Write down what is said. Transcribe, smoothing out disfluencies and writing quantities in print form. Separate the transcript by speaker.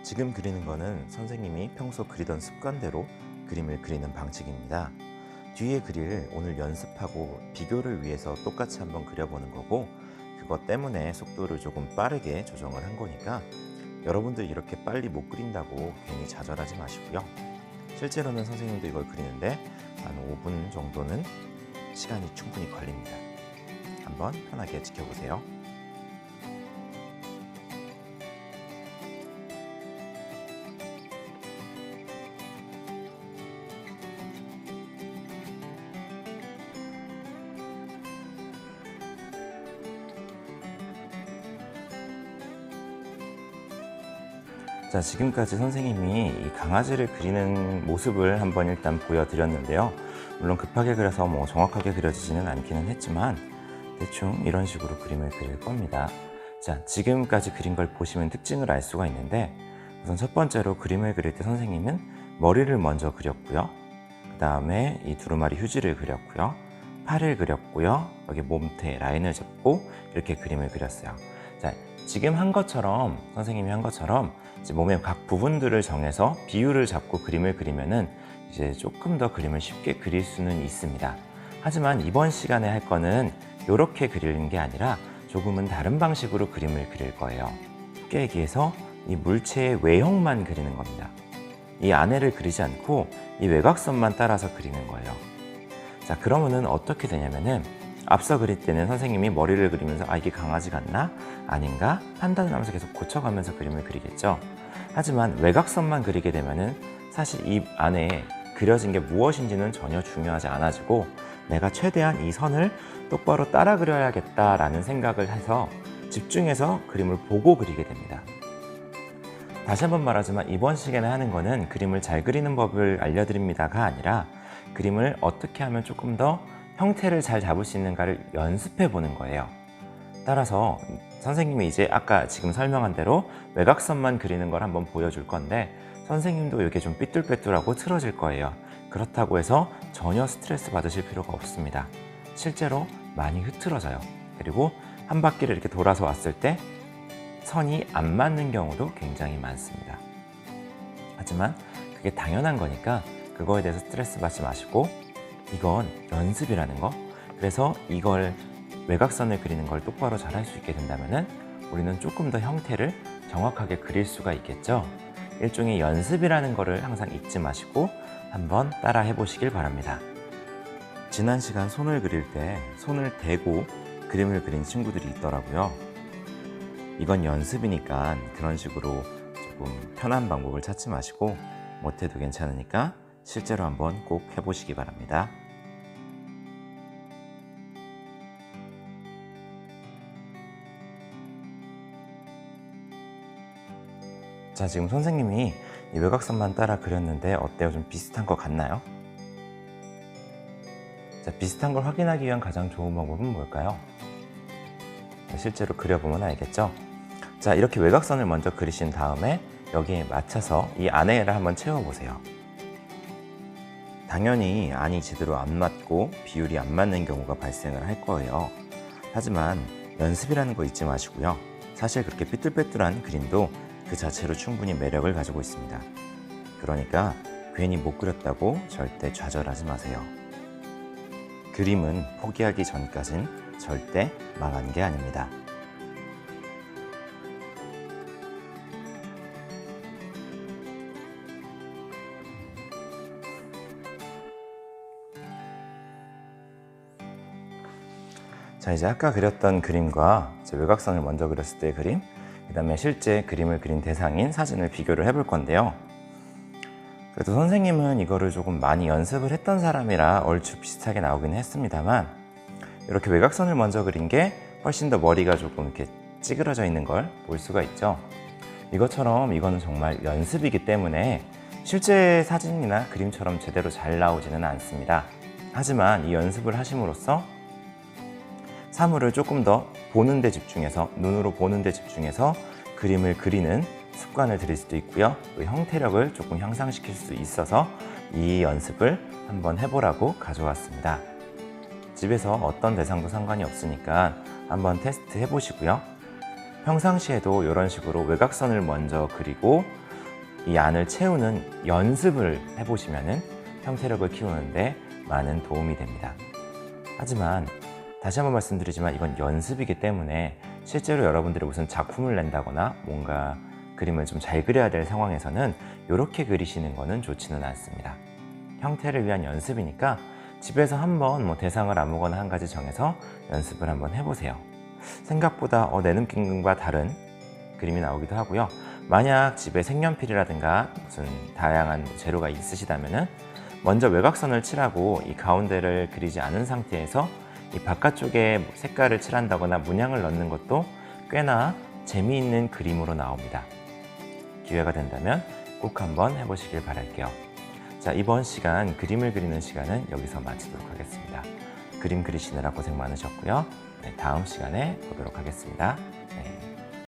Speaker 1: 지금 그리는 거는 선생님이 평소 그리던 습관대로 그림을 그리는 방식입니다. 뒤에 그릴 오늘 연습하고 비교를 위해서 똑같이 한번 그려보는 거고, 그것 때문에 속도를 조금 빠르게 조정을 한 거니까 여러분들 이렇게 빨리 못 그린다고 괜히 좌절하지 마시고요. 실제로는 선생님도 이걸 그리는데 한 5분 정도는 시간이 충분히 걸립니다. 한번 편하게 지켜보세요. 자, 지금까지 선생님이 이 강아지를 그리는 모습을 한번 일단 보여드렸는데요. 물론 급하게 그려서 정확하게 그려지지는 않기는 했지만 대충 이런 식으로 그림을 그릴 겁니다. 자, 지금까지 그린 걸 보시면 특징을 알 수가 있는데, 우선 첫 번째로 그림을 그릴 때 선생님은 머리를 먼저 그렸고요. 그 다음에 이 두루마리 휴지를 그렸고요. 팔을 그렸고요. 여기 몸태 라인을 잡고 이렇게 그림을 그렸어요. 자, 지금 한 것처럼, 선생님이 한 것처럼 이제 몸의 각 부분들을 정해서 비율을 잡고 그림을 그리면은 이제 조금 더 그림을 쉽게 그릴 수는 있습니다. 하지만 이번 시간에 할 거는 이렇게 그리는 게 아니라 조금은 다른 방식으로 그림을 그릴 거예요. 쉽게 얘기해서 이 물체의 외형만 그리는 겁니다. 이 안에를 그리지 않고 이 외곽선만 따라서 그리는 거예요. 자, 그러면은 어떻게 되냐면은 앞서 그릴 때는 선생님이 머리를 그리면서 이게 강아지 같나? 아닌가? 판단을 하면서 계속 고쳐가면서 그림을 그리겠죠. 하지만 외곽선만 그리게 되면은 사실 이 안에 그려진 게 무엇인지는 전혀 중요하지 않아지고, 내가 최대한 이 선을 똑바로 따라 그려야겠다라는 생각을 해서 집중해서 그림을 보고 그리게 됩니다. 다시 한번 말하지만 이번 시간에 하는 거는 그림을 잘 그리는 법을 알려드립니다가 아니라 그림을 어떻게 하면 조금 더 형태를 잘 잡을 수 있는가를 연습해 보는 거예요. 따라서 선생님이 이제 아까 지금 설명한 대로 외곽선만 그리는 걸 한번 보여줄 건데, 선생님도 이게 좀 삐뚤빼뚤하고 틀어질 거예요. 그렇다고 해서 전혀 스트레스 받으실 필요가 없습니다. 실제로 많이 흐트러져요. 그리고 한 바퀴를 이렇게 돌아서 왔을 때 선이 안 맞는 경우도 굉장히 많습니다. 하지만 그게 당연한 거니까 그거에 대해서 스트레스 받지 마시고, 이건 연습이라는 거. 그래서 이걸 외곽선을 그리는 걸 똑바로 잘 할 수 있게 된다면은 우리는 조금 더 형태를 정확하게 그릴 수가 있겠죠. 일종의 연습이라는 거를 항상 잊지 마시고 한번 따라 해보시길 바랍니다. 지난 시간 손을 그릴 때 손을 대고 그림을 그린 친구들이 있더라고요. 이건 연습이니까 그런 식으로 조금 편한 방법을 찾지 마시고, 못해도 괜찮으니까 실제로 한번 꼭 해보시기 바랍니다. 자, 지금 선생님이 이 외곽선만 따라 그렸는데 어때요? 좀 비슷한 것 같나요? 자, 비슷한 걸 확인하기 위한 가장 좋은 방법은 뭘까요? 실제로 그려보면 알겠죠? 자, 이렇게 외곽선을 먼저 그리신 다음에 여기에 맞춰서 이 안에를 한번 채워보세요. 당연히 안이 제대로 안 맞고 비율이 안 맞는 경우가 발생을 할 거예요. 하지만 연습이라는 거 잊지 마시고요. 사실 그렇게 삐뚤빼뚤한 그림도 그 자체로 충분히 매력을 가지고 있습니다. 그러니까 괜히 못 그렸다고 절대 좌절하지 마세요. 그림은 포기하기 전까진 절대 망한 게 아닙니다. 자, 이제 아까 그렸던 그림과 외곽선을 먼저 그렸을 때의 그림, 그 다음에 실제 그림을 그린 대상인 사진을 비교를 해볼 건데요. 그래도 선생님은 이거를 조금 많이 연습을 했던 사람이라 얼추 비슷하게 나오긴 했습니다만, 이렇게 외곽선을 먼저 그린 게 훨씬 더 머리가 조금 이렇게 찌그러져 있는 걸 볼 수가 있죠. 이것처럼 이거는 정말 연습이기 때문에 실제 사진이나 그림처럼 제대로 잘 나오지는 않습니다. 하지만 이 연습을 하심으로써 사물을 조금 더 보는 데 집중해서, 눈으로 보는 데 집중해서 그림을 그리는 습관을 들일 수도 있고요. 또 형태력을 조금 향상시킬 수 있어서 이 연습을 한번 해보라고 가져왔습니다. 집에서 어떤 대상도 상관이 없으니까 한번 테스트 해보시고요. 평상시에도 이런 식으로 외곽선을 먼저 그리고 이 안을 채우는 연습을 해보시면 형태력을 키우는데 많은 도움이 됩니다. 하지만 다시 한번 말씀드리지만 이건 연습이기 때문에 실제로 여러분들이 무슨 작품을 낸다거나 뭔가 그림을 좀 잘 그려야 될 상황에서는 이렇게 그리시는 거는 좋지는 않습니다. 형태를 위한 연습이니까 집에서 한번 대상을 아무거나 한 가지 정해서 연습을 한번 해보세요. 생각보다 내 느낌과 다른 그림이 나오기도 하고요. 만약 집에 색연필이라든가 무슨 다양한 재료가 있으시다면은 먼저 외곽선을 칠하고 이 가운데를 그리지 않은 상태에서 이 바깥쪽에 색깔을 칠한다거나 문양을 넣는 것도 꽤나 재미있는 그림으로 나옵니다. 기회가 된다면 꼭 한번 해보시길 바랄게요. 자, 이번 시간 그림을 그리는 시간은 여기서 마치도록 하겠습니다. 그림 그리시느라 고생 많으셨고요. 네, 다음 시간에 보도록 하겠습니다.